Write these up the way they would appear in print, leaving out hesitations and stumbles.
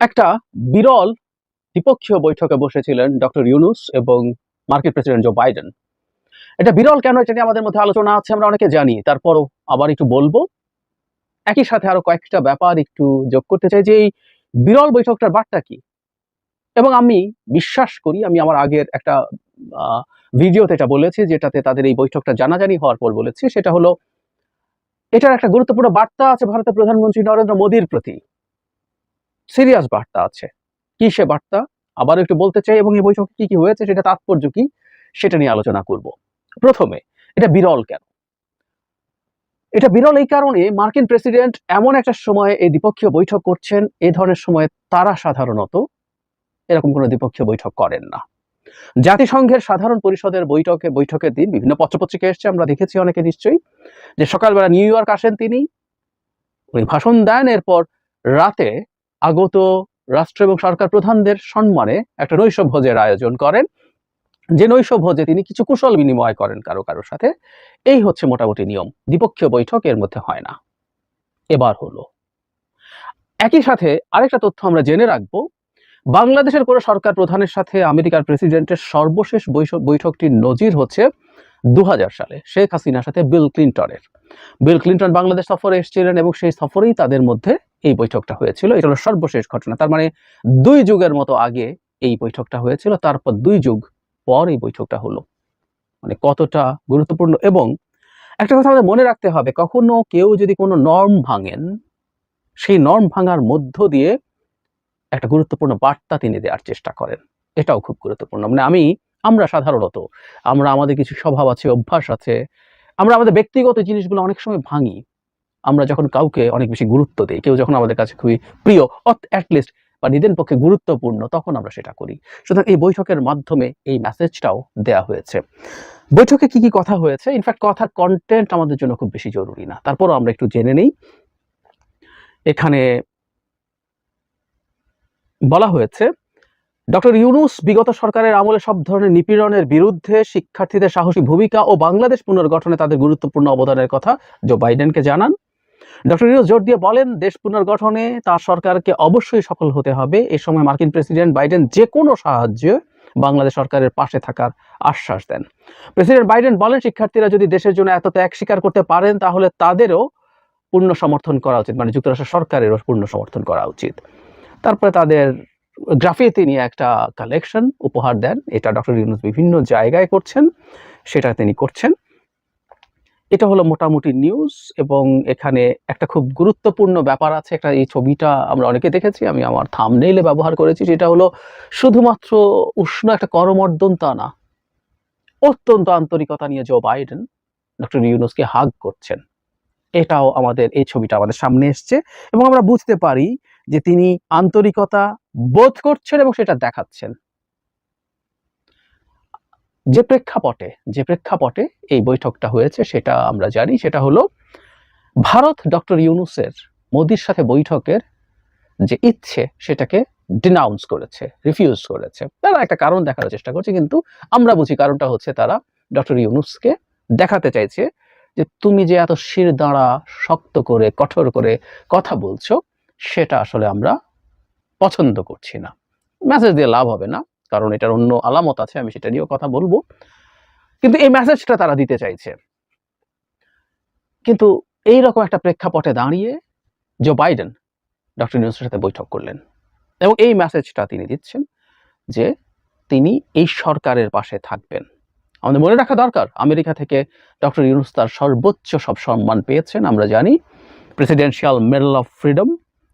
একটা বিরল দ্বিপক্ষীয় বৈঠকে বসেছিলেন ডক্টর ইউনূস এবং মার্কিন প্রেসিডেন্ট জো বাইডেন। এটা বিরল কেন, এটা নিয়ে আমাদের মধ্যে আলোচনা আছে, আমরা অনেকে জানি। তারপরও আবার একটু বলবো। একই সাথে আরো কয়েকটা ব্যাপার একটু যোগ করতে চাই যে এই বিরল বৈঠকটার বার্তা কি। এবং আমি বিশ্বাস করি, আমি আমার আগের একটা ভিডিওতে এটা বলেছি, যেটাতে তাদের এই বৈঠকটা জানাজানি হওয়ার পর বলেছি, সেটা হলো এটার একটা গুরুত্বপূর্ণ বার্তা আছে ভারতের প্রধানমন্ত্রী নরেন্দ্র মোদীর প্রতি। সিরিয়াস বার্তা আছে। কি সে বার্তা আবার একটু বলতে চাই, এবং এই বৈঠকে কি কি হয়েছে, সেটা তাৎপর্য কি, সেটা নিয়ে আলোচনা করব। প্রথমে, এটা বিরল কেন? এটা বিরল এই কারণে, মার্কিন প্রেসিডেন্ট এমন একটা সময় এই দ্বিপক্ষীয় বৈঠক করছেন, এই ধরনের সময় তারা সাধারণত এরকম কোনো দ্বিপক্ষীয় বৈঠক করেন না। জাতিসংঘের সাধারণ পরিষদের বৈঠকের দিন বিভিন্ন পত্রপত্রিকা এসছে, আমরা দেখেছি অনেকে নিশ্চয়ই, যে সকালবেলা নিউ ইয়র্ক আসেন তিনি, উনি ভাষণ দেন, এরপর রাতে আগত রাষ্ট্র এবং সরকার প্রধানদের সম্মানে একটা নৈশভোজের আয়োজন করেন, যে নৈশভোজে তিনি কিছু কুশল বিনিময় করেন কারোর সাথে। এই হচ্ছে মোটামুটি নিয়ম। দ্বিপক্ষীয় বৈঠক এর মধ্যে হয় না। এবার হলো। একই সাথে আরেকটা তথ্য আমরা জেনে রাখবো, বাংলাদেশের কোনো সরকার প্রধানের সাথে আমেরিকার প্রেসিডেন্টের সর্বশেষ বৈঠকটির নজির হচ্ছে 2000 সালে শেখ হাসিনার সাথে বিল ক্লিন্টনের। বিল ক্লিন্টন বাংলাদেশ সফরে এসেছিলেন এবং সেই সফরেই তাদের মধ্যে এই বৈঠকটা হয়েছিল। এটা হলো সর্বশেষ ঘটনা। তার মানে 2 যুগের মতো আগে এই বৈঠকটা হয়েছিল, তারপর 2 যুগ পর এই বৈঠকটা হলো। মানে কতটা গুরুত্বপূর্ণ। এবং একটা কথা আমাদের মনে রাখতে হবে, কখনো কেউ যদি কোনো নর্ম ভাঙেন, সেই নর্ম ভাঙার মধ্য দিয়ে একটা গুরুত্বপূর্ণ বার্তা তিনি দেওয়ার চেষ্টা করেন। এটাও খুব গুরুত্বপূর্ণ। মানে আমরা সাধারণত আমাদের কিছু স্বভাব আছে, অভ্যাস আছে, আমরা আমাদের ব্যক্তিগত জিনিসগুলো অনেক সময় ভাঙি। আমরা যখন কাউকে অনেক বেশি গুরুত্ব দিই, কেউ যখন আমাদের কাছে খুবই প্রিয়, অ্যাটলিস্ট বা নিজের পক্ষে গুরুত্বপূর্ণ, তখন আমরা সেটা করি। সুতরাং এই বৈঠকের মাধ্যমে এই মেসেজটাও দেয়া হয়েছে। বৈঠকে কি কি কথা হয়েছে, ইনফ্যাক্ট কথার কন্টেন্ট আমাদের জন্য খুব বেশি জরুরি না, তারপরও আমরা একটু জেনে নেই। এখানে বলা হয়েছে, ডক্টর ইউনূস বিগত সরকারের আমলে সব ধরনের নিপীড়নের বিরুদ্ধে শিক্ষার্থীদের সাহসী ভূমিকা ও বাংলাদেশ পুনর্গঠনে তাদের গুরুত্বপূর্ণ অবদানের কথা জো বাইডেনকে জানান। ডক্টর ইউনূস জোর দিয়ে বলেন, দেশ পুনর্গঠনে তার সরকারকে অবশ্যই সফল হতে হবে। এ সময় মার্কিন প্রেসিডেন্ট বাইডেন যে কোনো সাহায্যে বাংলাদেশ সরকারের পাশে থাকার আশ্বাস দেন। প্রেসিডেন্ট বাইডেন বলেন, শিক্ষার্থীরা যদি দেশের জন্য এত ত্যাগ স্বীকার করতে পারেন, তাহলে তাদেরও পূর্ণ সমর্থন করা উচিত, মানে যুক্তরাষ্ট্র সরকারেরও পূর্ণ সমর্থন করা উচিত। তারপরে তাদের গ্রাফিতি নিয়ে একটা কালেকশন উপহার দেন। এটা ডক্টর ইউনূস বিভিন্ন জায়গায় করছেন, সেটা তিনি করছেন। এটা হলো মোটামুটি নিউজ। এবং এখানে একটা খুব গুরুত্বপূর্ণ ব্যাপার আছে, একটা এই ছবিটা আমরা অনেকে দেখেছি, আমি আমার থাম্বনেইলে ব্যবহার করেছি। সেটা হলো শুধুমাত্র উষ্ণ একটা করমর্দন তা না, অত্যন্ত আন্তরিকতা নিয়ে জো বাইডেন ডক্টর ইউনূসকে হাগ করছেন। এটাও আমাদের, এই ছবিটা আমাদের সামনে এসছে, এবং আমরা বুঝতে পারি যে তিনি আন্তরিকতা বোধ করছেন এবং সেটা দেখাচ্ছেন। যে প্রেক্ষাপটে এই বৈঠকটা হয়েছে সেটা আমরা জানি। সেটা হলো, ভারত ডক্টর ইউনূসের মোদির সাথে বৈঠকের যে ইচ্ছে, সেটাকে ডিনাউন্স করেছে, রিফিউজ করেছে। তারা একটা কারণ দেখার চেষ্টা করছে, কিন্তু আমরা বুঝি কারণটা হচ্ছে তারা ডক্টর ইউনূসকে দেখাতে চাইছে যে তুমি যে এত শির দাঁড়া শক্ত করে কঠোর করে কথা বলছো, সেটা আসলে আমরা পছন্দ করছি না। মেসেজ দিয়ে লাভ হবে না, কারণ এটার অন্য আলামত আছে, আমি সেটা নিয়েও কথা বলবো। কিন্তু এই মেসেজটা তারা দিতে চাইছে। কিন্তু এইরকম একটা প্রেক্ষাপটে দাঁড়িয়ে জো বাইডেন ডক্টর ইউনূসের সাথে বৈঠক করলেন, এবং এই মেসেজটা তিনি দিচ্ছেন যে তিনি এই সরকারের পাশে থাকবেন। আমাদের মনে রাখা দরকার, আমেরিকা থেকে ডক্টর ইউনূস তার সর্বোচ্চ সব সম্মান পেয়েছেন, আমরা জানি। প্রেসিডেন্সিয়াল মেডেল অফ ফ্রিডম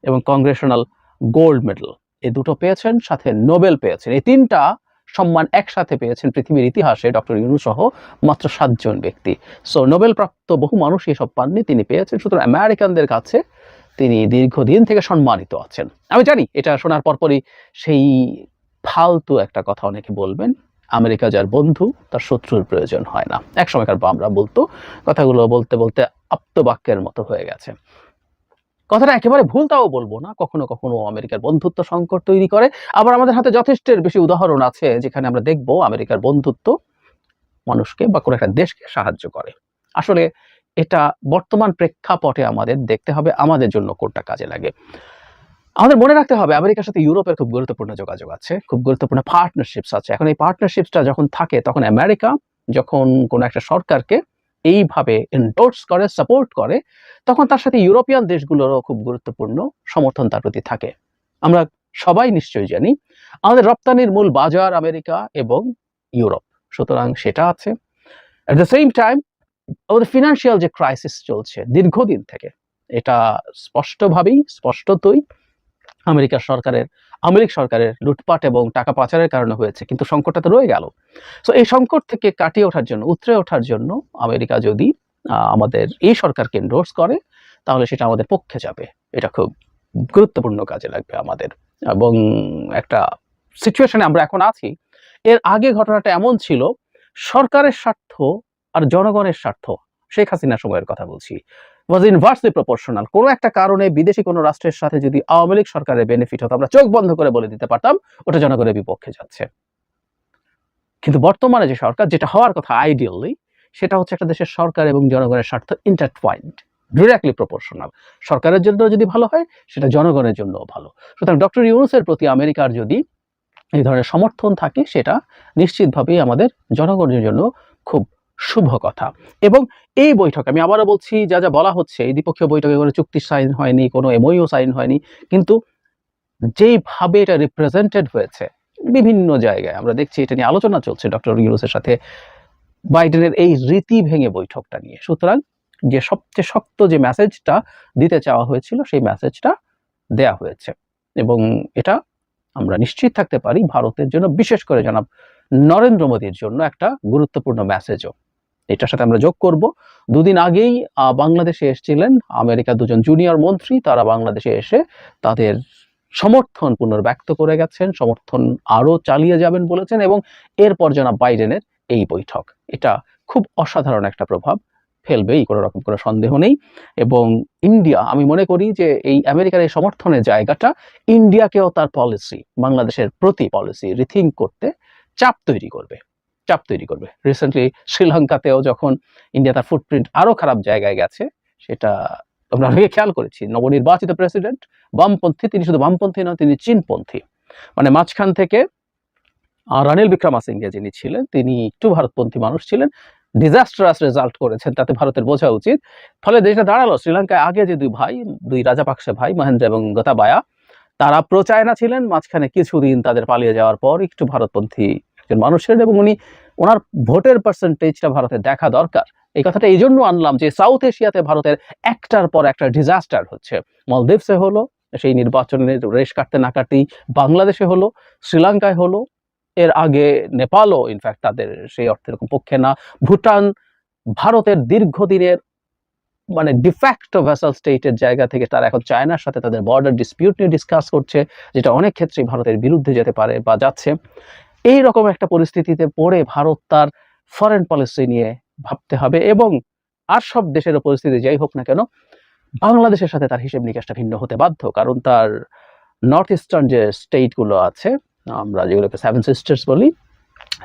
এবং কংগ্রেশনাল গোল্ড মেডেল, এই দুটো পেয়েছেন, সাথে নোবেল পেয়েছেন। এই 3টা সম্মান একসাথে পেয়েছেন পৃথিবীর ইতিহাসে ডক্টর ইউনূস সহ মাত্র 7 জন ব্যক্তি। সো নোবেল প্রাপ্ত বহু মানুষ এসব পাননি, তিনি পেয়েছেন। সুতরাং আমেরিকানদের কাছে তিনি দীর্ঘদিন থেকে সম্মানিত আছেন। আমি জানি এটা শোনার পরপরই সেই ফালতু একটা কথা অনেকে বলবেন, আমেরিকা যার বন্ধু তার শত্রুর প্রয়োজন হয় না। এক সময়কার আমরা বলতো, কথাগুলো বলতে বলতে আপ্তবাক্যের মতো হয়ে গেছে। কথাটা একেবারে ভুল তাও বলবো না, কখনো কখনো আমেরিকার বন্ধুত্ব সংকট তৈরি করে। আবার আমাদের হাতে যথেষ্টের বেশি উদাহরণ আছে যেখানে আমরা দেখবো আমেরিকার বন্ধুত্ব মানুষকে বা কোনো একটা দেশকে সাহায্য করে। আসলে এটা বর্তমান প্রেক্ষাপটে আমাদের দেখতে হবে আমাদের জন্য কোনটা কাজে লাগে। আমাদের মনে রাখতে হবে আমেরিকার সাথে ইউরোপের খুব গুরুত্বপূর্ণ যোগাযোগ আছে, খুব গুরুত্বপূর্ণ পার্টনারশিপস আছে। এখন এই পার্টনারশিপসটা যখন থাকে তখন আমেরিকা যখন কোনো একটা সরকারকে এইভাবে এন্ডোর্স করে, সাপোর্ট করে, তখন তার সাথে ইউরোপিয়ান দেশগুলোরও খুব গুরুত্বপূর্ণ সমর্থন তার প্রতি থাকে। আমরা সবাই নিশ্চয়ই জানি আমাদের রপ্তানির মূল বাজার আমেরিকা এবং ইউরোপ, সুতরাং সেটা আছে। অ্যাট দ্য সেম টাইম আমাদের ফিনান্সিয়াল যে ক্রাইসিস চলছে দীর্ঘদিন থেকে, এটা স্পষ্টতই আমেরিকা সরকারের লুটপাট এবং টাকা পাচারের কারণে হয়েছে, কিন্তু সংকটটা তো রয়ে গেল। সো এই সংকট থেকে কাটিয়ে ওঠার জন্য, উতরে ওঠার জন্য আমেরিকা যদি আমাদের এই সরকারকে এন্ডোর্স করে তাহলে সেটা আমাদের পক্ষে যাবে। এটা খুব গুরুত্বপূর্ণ কাজে লাগবে আমাদের। এবং একটা সিচুয়েশনে আমরা এখন আছি, এর আগে ঘটনাটা এমন ছিল, সরকারের স্বার্থ আর জনগণের স্বার্থ, শেখ হাসিনার সময়ের কথা বলছি, ওয়াজ ইনভার্সলি প্রপোর্শনাল। কোনো একটা কারণে বিদেশি কোনো রাষ্ট্রের সাথে যদি আওয়ামী লীগ সরকারের বেনিফিট হতো, আমরা চোখ বন্ধ করে বলে দিতে পারতাম ওটা জনগণের বিপক্ষে যাচ্ছে। কিন্তু বর্তমানে যে সরকার, যেটা হওয়ার কথা আইডিয়ালি, সেটা হচ্ছে একটা দেশের সরকার এবং জনগণের স্বার্থ ইন্টারটুয়াইন্ড, ডিরেক্টলি প্রপোর্শনাল। সরকারের জন্য যদি ভালো হয় সেটা জনগণের জন্যও ভালো। সুতরাং ডক্টর ইউনূসের প্রতি আমেরিকার যদি এই ধরনের সমর্থন থাকে সেটা নিশ্চিতভাবেই আমাদের জনগণের জন্য খুব শুভ কথা। এবং এই বৈঠক, আমি আবারও বলছি, যা যা বলা হচ্ছে, এই দ্বিপক্ষীয় বৈঠকে কোনো চুক্তি সাইন হয়নি, কোনো এমওইউ সাইন হয়নি, কিন্তু যেইভাবে এটা রিপ্রেজেন্টেড হয়েছে বিভিন্ন জায়গায় আমরা দেখছি এটা নিয়ে আলোচনা চলছে ডক্টর ইউনূসের সাথে বাইডেনের এই রীতি ভেঙে বৈঠকটা নিয়ে। সুতরাং যে সবচেয়ে শক্ত যে মেসেজটা দিতে চাওয়া হয়েছিল সেই মেসেজটা দেয়া হয়েছে, এবং এটা আমরা নিশ্চিত থাকতে পারি ভারতের জন্য, বিশেষ করে জনাব নরেন্দ্র মোদীর জন্য একটা গুরুত্বপূর্ণ মেসেজও। এটার সাথে আমরা যোগ করব, দুদিন আগেই বাংলাদেশে এসেছিলেন আমেরিকার দুজন জুনিয়র মন্ত্রী, তারা বাংলাদেশে এসে তাদের সমর্থন পুনর্ব্যক্ত করে গেছেন, সমর্থন আরো চালিয়ে যাবেন বলেছেন। এবং এরপর জনাব বাইডেনের এই বৈঠক, এটা খুব অসাধারণ একটা প্রভাব ফেলবেই, কোনো রকম কোনো সন্দেহ নেই। এবং ইন্ডিয়া, আমি মনে করি যে এই আমেরিকার এই সমর্থনের জায়গাটা ইন্ডিয়াকেও তার পলিসি, বাংলাদেশের প্রতি পলিসি রিথিঙ্ক করতে চাপ তৈরি করবে। রিসেন্টলি শ্রীলঙ্কাতেও যখন ইন্ডিয়া তার ফুটপ্রিন্ট আরো খারাপ জায়গায় গেছে, সেটা আমরা অনেকে খেয়াল করেছি। নবনির্বাচিত প্রেসিডেন্ট বামপন্থী, তিনি শুধু বামপন্থী নন, তিনি চীনপন্থী। মানে মাঝখান থেকে রানিল বিক্রমাসিঙ্ঘে যিনি ছিলেন, তিনি একটু ভারতপন্থী মানুষ ছিলেন, ডিজাস্টারাস রেজাল্ট করেছেন, তাতে ভারতের বোঝা উচিত। ফলে দেশটা দাঁড়ালো, শ্রীলঙ্কায় আগে যে দুই রাজাপাকসে ভাই, মহেন্দ্র এবং গোতাবায়া, তারা প্রো চায়না ছিলেন। মাঝখানে কিছুদিন তাদের পালিয়ে যাওয়ার পর একটু ভারতপন্থী একজন মানুষ ছিলেন, এবং ওনার ভোটের পার্সেন্টেজটা ভারতের দেখা দরকার। এই কথাটা এই জন্য আনলাম যে সাউথ এশিয়াতে ভারতের একটার পর একটা ডিজাস্টার হচ্ছে। মলদ্বীপসে হলো, সেই নির্বাচনের রেশ কাটতে না কাটতেই বাংলাদেশে হলো, শ্রীলঙ্কায় হলো, এর আগে নেপালও ইনফ্যাক্ট তাদের সেই অর্থের পক্ষে না। ভুটান ভারতের দীর্ঘদিনের মানে ডিফ্যাক্টো ভ্যাসাল স্টেটের জায়গা থেকে তারা এখন চায়নার সাথে তাদের বর্ডার ডিসপিউট নিয়ে ডিসকাস করছে, যেটা অনেক ক্ষেত্রেই ভারতের বিরুদ্ধে যেতে পারে বা যাচ্ছে। এই রকম একটা পরিস্থিতিতে পড়ে ভারত তার ফরেন পলিসি নিয়ে ভাবতে হবে, এবং আর সব দেশের পরিস্থিতি যাই হোক না কেন, বাংলাদেশের সাথে তার হিসেব নিকাশটা ভিন্ন হতে বাধ্য। কারণ তার নর্থ ইস্টার্ন যে স্টেটগুলো আছে, আমরা যেগুলোকে সেভেন সিস্টার্স বলি,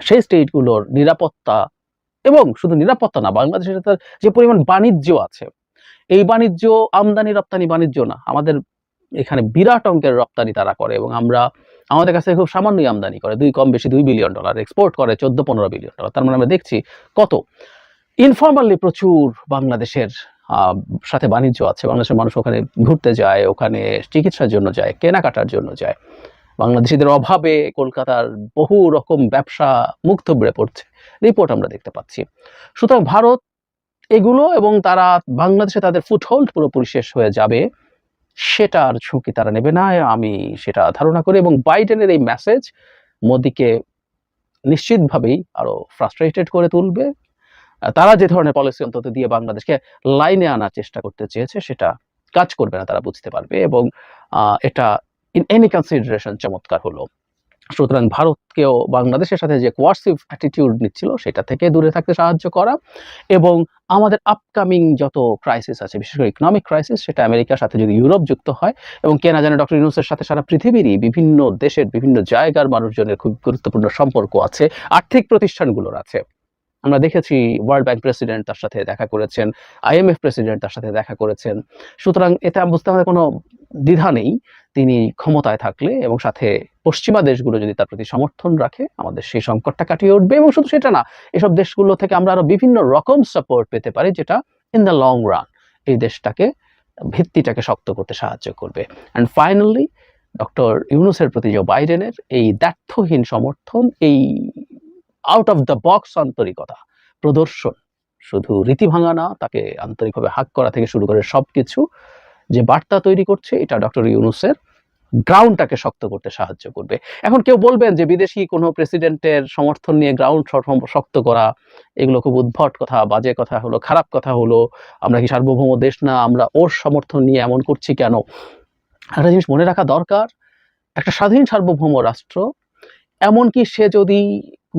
সেই স্টেটগুলোর নিরাপত্তা, এবং শুধু নিরাপত্তা না, বাংলাদেশের সাথে যে পরিমাণ বাণিজ্য আছে, এই বাণিজ্য আমদানি রপ্তানি বাণিজ্য না, আমাদের এখানে বিরাট অঙ্কের রপ্তানি তারা করে, এবং আমাদের কাছে খুব সামান্যই আমদানি করে, কম বেশি $2 বিলিয়ন, এক্সপোর্ট করে $14-15 বিলিয়ন। তার মানে আমরা দেখছি কত ইনফর্মালি প্রচুর বাংলাদেশের সাথে বাণিজ্য আছে। বাংলাদেশের মানুষ ওখানে ঘুরতে যায়, ওখানে চিকিৎসার জন্য যায়, কেনাকাটার জন্য যায়। বাংলাদেশিদের অভাবে কলকাতার বহু রকম ব্যবসা মুখ থুবড়ে পড়ছে, রিপোর্ট আমরা দেখতে পাচ্ছি। সুতরাং ভারত এগুলো, এবং তারা বাংলাদেশে তাদের ফুটহোল্ড পুরোপুরি শেষ হয়ে যাবে সেটার ঝুঁকি তারা নেবে না, আমি সেটা ধারণা করি। এবং বাইডেনের এই মেসেজ মোদিকে নিশ্চিতভাবেই আরো ফ্রাস্ট্রেটেড করে তুলবে। তারা যে ধরনের পলিসি অন্তত দিয়ে বাংলাদেশকে লাইনে আনার চেষ্টা করতে চেয়েছে সেটা কাজ করবে না, তারা বুঝতে পারবে। এবং এটা ইন এনি কনসিডারেশন চমৎকার হলো। সুতরাং ভারতকেও বাংলাদেশের সাথে যে কোয়ার্সিভ অ্যাটিটিউড নিচ্ছিল সেটা থেকে দূরে থাকতে সাহায্য করা, এবং আমাদের আপকামিং যত ক্রাইসিস আছে, বিশেষ করে ইকোনমিক ক্রাইসিস, সেটা আমেরিকার সাথে যদি ইউরোপ যুক্ত হয়, এবং কে না জানে ডক্টর ইউনূসের সাথে সারা পৃথিবীরই বিভিন্ন দেশের বিভিন্ন জায়গার মানুষজনের খুব গুরুত্বপূর্ণ সম্পর্ক আছে, আর্থিক প্রতিষ্ঠানগুলোর আছে। আমরা দেখেছি ওয়ার্ল্ড ব্যাংক প্রেসিডেন্ট তার সাথে দেখা করেছেন, IMF প্রেসিডেন্ট তার সাথে দেখা করেছেন। সুতরাং এতে বুঝতে আমাদের কোনো দ্বিধা নেই, তিনি ক্ষমতায় থাকলে এবং সাথে পশ্চিমা দেশগুলো যদি তার প্রতি সমর্থন রাখে, আমাদের সেই সংকটটা কাটিয়ে উঠবে। এবং শুধু সেটা না, এসব দেশগুলো থেকে আমরা আরো বিভিন্ন রকম সাপোর্ট পেতে পারি, যেটা ইন দ্য লং রান এই দেশটাকে, ভিত্তিটাকে শক্ত করতে সাহায্য করবে। অ্যান্ড ফাইনালি ডক্টর ইউনূসের প্রতি জো বাইডেনের এই দ্ব্যর্থহীন সমর্থন, এই আউট অফ দ্য বক্স আন্তরিকতা প্রদর্শন, শুধু রীতি ভাঙা না, তাকে আন্তরিকভাবে হাক করা থেকে শুরু করে সবকিছু যে বার্তা তৈরি করছে, এটা ডক্টর ইউনূসের গ্রাউন্ডটাকে শক্ত করতে সাহায্য করবে। এখন কেউ বলবেন যে বিদেশি কোনো প্রেসিডেন্টের সমর্থন নিয়ে গ্রাউন্ড শক্ত করা, এগুলো খুব উদ্ভট কথা, বাজে কথা হলো, খারাপ কথা হলো, আমরা কি সার্বভৌম দেশ না, আমরা ওর সমর্থন নিয়ে এমন করছি কেন? একটা জিনিস মনে রাখা দরকার, একটা স্বাধীন সার্বভৌম রাষ্ট্র, এমনকি সে যদি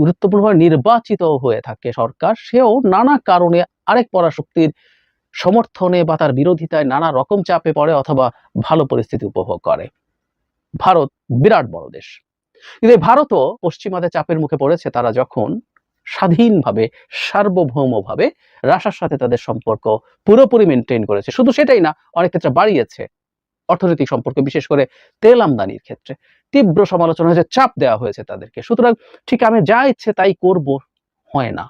গুরুত্বপূর্ণভাবে নির্বাচিত হয়ে থাকে সরকার, সেও নানা কারণে আরেক পরাশক্তির সমর্থনে বা তার বিরোধিতায় নানা রকম চাপে পড়ে অথবা ভালো পরিস্থিতি উপভোগ করে। ভারত বিরাট বড় দেশ, কিন্তু এই ভারতও পশ্চিমাদের চাপের মুখে পড়েছে তারা যখন স্বাধীনভাবে সার্বভৌমভাবে রাশিয়ার সাথে তাদের সম্পর্ক পুরোপুরি মেনটেন করেছে। শুধু সেটাই না, অনেক ক্ষেত্রে বাড়িয়েছে অর্থনৈতিক সম্পর্ক, বিশেষ করে তেল আমদানির ক্ষেত্রে তীব্র সমালোচনা হয়েছে, চাপ দেওয়া হয়েছে তাদেরকে। সুতরাং ঠিক আমি যা ইচ্ছে তাই করব হয় না।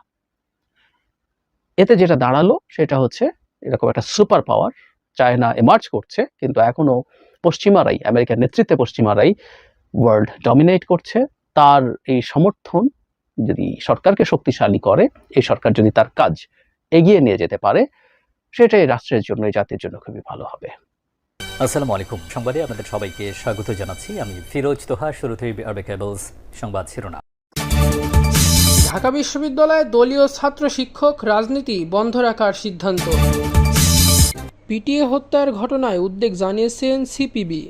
এতে যেটা দাঁড়ালো সেটা হচ্ছে এরকম একটা সুপার পাওয়ার চায়না এমার্জ করছে, কিন্তু এখনো পশ্চিমারাই, আমেরিকার নেতৃত্বে পশ্চিমারাই ওয়ার্ল্ড ডমিনেট করছে। তার এই সমর্থন যদি সরকারকে শক্তিশালী করে, এই সরকার যদি তার কাজ এগিয়ে নিয়ে যেতে পারে, সেটাই রাষ্ট্রের জন্য, এই জাতির জন্য খুবই ভালো হবে। আসসালামু আলাইকুম, সংবাদে আপনাদের সবাইকে স্বাগত জানাচ্ছি। আমি ফিরোজ তোহা। শুরুতেই আরবে কেবলস সংবাদ শিরোনাম। ঢাকা বিশ্ববিদ্যালয়ে দলীয় ছাত্র শিক্ষক রাজনীতি বন্ধ রাখার সিদ্ধান্ত। পিটিএ হত্যার ঘটনায় উদ্বেগ জানিয়েছেন সিপিবি।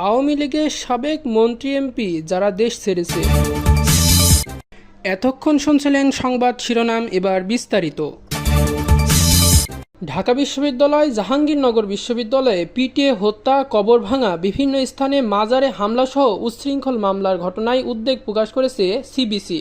আওয়ামী লীগের সাবেক মন্ত্রী এমপি যারা দেশ ছেড়েছে। এতক্ষণ শুনছিলেন সংবাদ শিরোনাম, এবার বিস্তারিত। ঢাকা বিশ্ববিদ্যালয়, জাহাঙ্গীরনগর বিশ্ববিদ্যালয়ে পিটিএ হত্যা, কবর ভাঙা, বিভিন্ন স্থানে মাজারে হামলাসহ উচ্ছৃঙ্খল মামলার ঘটনায় উদ্বেগ প্রকাশ করেছে সিবিসি।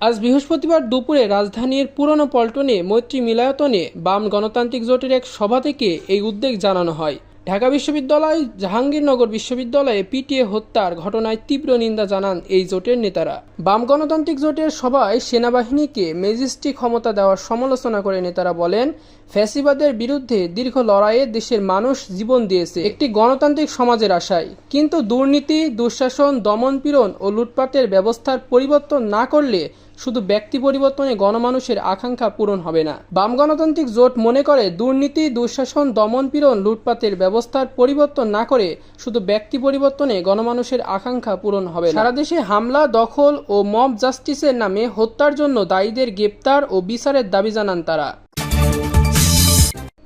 আজ বৃহস্পতিবার দুপুরে রাজধানীর পুরনো পল্টনে মৈত্রী মিলায়তনে বাম গণতান্ত্রিক জোটের এক সভা থেকে এই উদ্বেগ জানানো হয়। ঢাকা বিশ্ববিদ্যালয়, জাহাঙ্গীরনগর বিশ্ববিদ্যালয়ে পিটিএ হত্যার ঘটনায় তীব্র নিন্দা জানান এই জোটের নেতারা। বাম গণতান্ত্রিক জোটের সভায় সেনাবাহিনীকে ম্যাজিস্ট্রি ক্ষমতা দেওয়ার সমালোচনা করে নেতারা বলেন, ফ্যাসিবাদের বিরুদ্ধে দীর্ঘ লড়াইয়ে দেশের মানুষ জীবন দিয়েছে একটি গণতান্ত্রিক সমাজের আশায়, কিন্তু দুর্নীতি, দুঃশাসন, দমনপীড়ন ও লুটপাটের ব্যবস্থার পরিবর্তন না করলে শুধু ব্যক্তি পরিবর্তনে গণমানুষের আকাঙ্ক্ষা পূরণ হবে না। বাম গণতান্ত্রিক জোট মনে করে, দুর্নীতি, দুঃশাসন, দমনপীড়ন, লুটপাটের ব্যবস্থার পরিবর্তন না করে শুধু ব্যক্তি পরিবর্তনে গণমানুষের আকাঙ্ক্ষা পূরণ হবে না। সারা দেশে হামলা, দখল ও মব জাস্টিসের নামে হত্যার জন্য দায়ীদের গ্রেপ্তার ও বিচারের দাবি জানান তারা।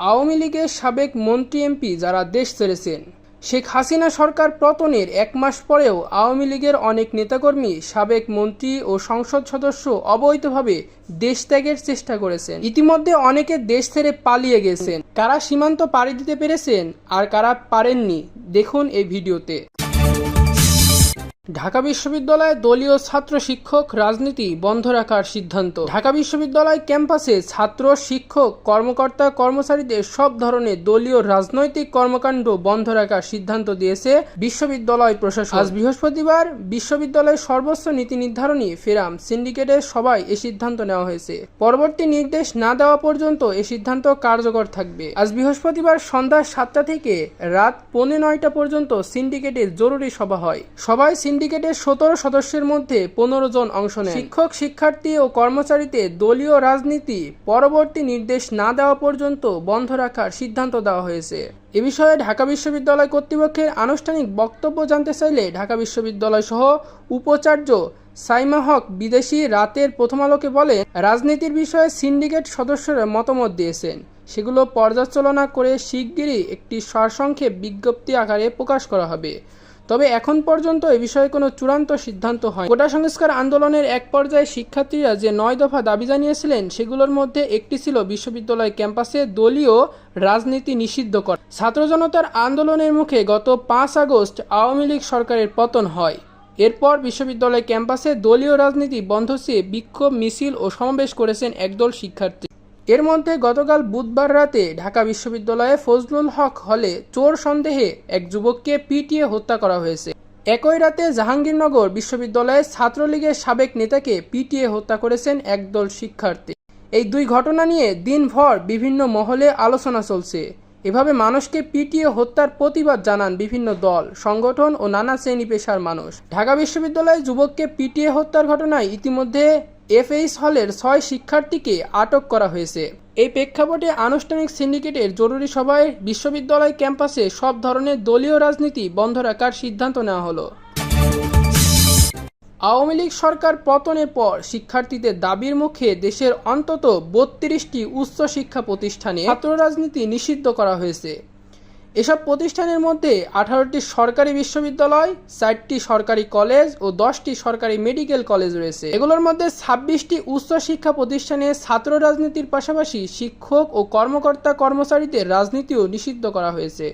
আওয়ামী লীগের সাবেক মন্ত্রী এমপি যারা দেশ ছেড়েছেন। শেখ হাসিনা সরকার পতনের এক মাস পরেও আওয়ামী লীগের অনেক নেতাকর্মী, সাবেক মন্ত্রী ও সংসদ সদস্য অবৈধভাবে দেশ ত্যাগের চেষ্টা করেছেন। ইতিমধ্যে অনেকে দেশ ছেড়ে পালিয়ে গেছেন। কারা সীমান্ত পাড়ি দিতে পেরেছেন আর কারা পারেননি, দেখুন এই ভিডিওতে। ঢাকা বিশ্ববিদ্যালয়ে দলীয় ছাত্র শিক্ষক রাজনীতি বন্ধ রাখার সিদ্ধান্ত। ঢাকা বিশ্ববিদ্যালয় ক্যাম্পাসে ছাত্র, শিক্ষক, কর্মকর্তা, কর্মচারীদের সব ধরনের দলীয় রাজনৈতিক কর্মকাণ্ড বন্ধ রাখার সিদ্ধান্ত দিয়েছে বিশ্ববিদ্যালয় প্রশাসন। আজ বৃহস্পতিবার বিশ্ববিদ্যালয়ের সর্বোচ্চ নীতি নির্ধারণী ফেরাম সিন্ডিকেটের সভায় এ সিদ্ধান্ত নেওয়া হয়েছে। পরবর্তী নির্দেশ না দেওয়া পর্যন্ত এ সিদ্ধান্ত কার্যকর থাকবে। আজ বৃহস্পতিবার সন্ধ্যা 7টা থেকে রাত 9:45 পর্যন্ত সিন্ডিকেটের জরুরি সভা হয়। সভায় সিন্ডিকেটের 17 সদস্যের মধ্যে 15 জন অংশ নেন। শিক্ষক, শিক্ষার্থী ও কর্মচারীদের দলীয় রাজনীতি পরবর্তী নির্দেশ না দেওয়া পর্যন্ত বন্ধ রাখার সিদ্ধান্ত দেওয়া হয়েছে। এ বিষয়ে ঢাকা বিশ্ববিদ্যালয় কর্তৃপক্ষের আনুষ্ঠানিক বক্তব্য জানতে চাইলে ঢাকা বিশ্ববিদ্যালয় সহ উপাচার্য সাইমা হক বিদেশি রাতের প্রথম আলোকে বলেন, রাজনীতির বিষয়ে সিন্ডিকেট সদস্যরা মতামত দিয়েছেন, সেগুলো পর্যালোচনা করে শিগগিরই একটি সারসংক্ষেপ বিজ্ঞপ্তি আকারে প্রকাশ করা হবে। তবে এখন পর্যন্ত এ বিষয়ে কোনো চূড়ান্ত সিদ্ধান্ত হয়নি। কোটা সংস্কার আন্দোলনের এক পর্যায়ে শিক্ষার্থীরা যে 9 দফা দাবি জানিয়েছিলেন, সেগুলোর মধ্যে একটি ছিল বিশ্ববিদ্যালয় ক্যাম্পাসে দলীয় রাজনীতি নিষিদ্ধ করা। ছাত্র জনতার আন্দোলনের মুখে গত 5 আগস্ট আওয়ামী লীগ সরকারের পতন হয়। এরপর বিশ্ববিদ্যালয় ক্যাম্পাসে দলীয় রাজনীতি বন্ধ চেয়ে বিক্ষোভ মিছিল ও সমাবেশ করেছেন একদল শিক্ষার্থী। এর মধ্যে গতকাল বুধবার রাতে ঢাকা বিশ্ববিদ্যালয়ে ফজলুল হক হলে চোর সন্দেহে এক যুবককে পিটিয়ে হত্যা করা হয়েছে। একই রাতে জাহাঙ্গীরনগর বিশ্ববিদ্যালয়ে ছাত্রলীগের সাবেক নেতাকে পিটিয়ে হত্যা করেছেন একদল শিক্ষার্থী। এই দুই ঘটনা নিয়ে দিনভর বিভিন্ন মহলে আলোচনা চলছে। এভাবে মানুষকে পিটিয়ে হত্যার প্রতিবাদ জানান বিভিন্ন দল, সংগঠন ও নানা শ্রেণী পেশার মানুষ। ঢাকা বিশ্ববিদ্যালয়ে যুবককে পিটিয়ে হত্যার ঘটনায় ইতিমধ্যে এফএইচ হলের 6 শিক্ষার্থীকে আটক করা হয়েছে। এই প্রেক্ষাপটে আনুষ্ঠানিক সিন্ডিকেটের জরুরি সভায় বিশ্ববিদ্যালয় ক্যাম্পাসে সব ধরনের দলীয় রাজনীতি বন্ধ রাখার সিদ্ধান্ত নেওয়া হলো। আওয়ামী লীগ সরকার পতনের পর শিক্ষার্থীদের দাবির মুখে দেশের অন্তত 32টি উচ্চশিক্ষা প্রতিষ্ঠানে ছাত্র রাজনীতি নিষিদ্ধ করা হয়েছে। এসব প্রতিষ্ঠানের মধ্যে 18টি সরকারি বিশ্ববিদ্যালয়, 4টি সরকারি কলেজ ও 10টি সরকারি মেডিকেল কলেজ রয়েছে। এগুলোর মধ্যে 26টি উচ্চশিক্ষা প্রতিষ্ঠানে ছাত্র রাজনীতির পাশাপাশি শিক্ষক ও কর্মকর্তা কর্মচারীদের রাজনীতিও নিষিদ্ধ করা হয়েছে।